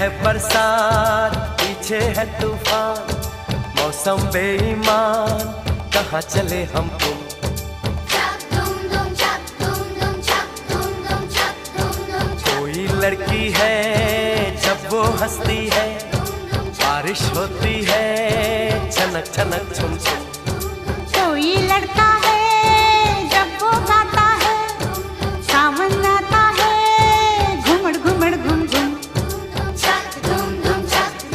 है बरसात, पीछे है तूफान, मौसम बेईमान, कहाँ चले हम तुम। कोई लड़की है जब वो हंसती है, बारिश होती है छनक छनक छुम छुम। कोई लड़का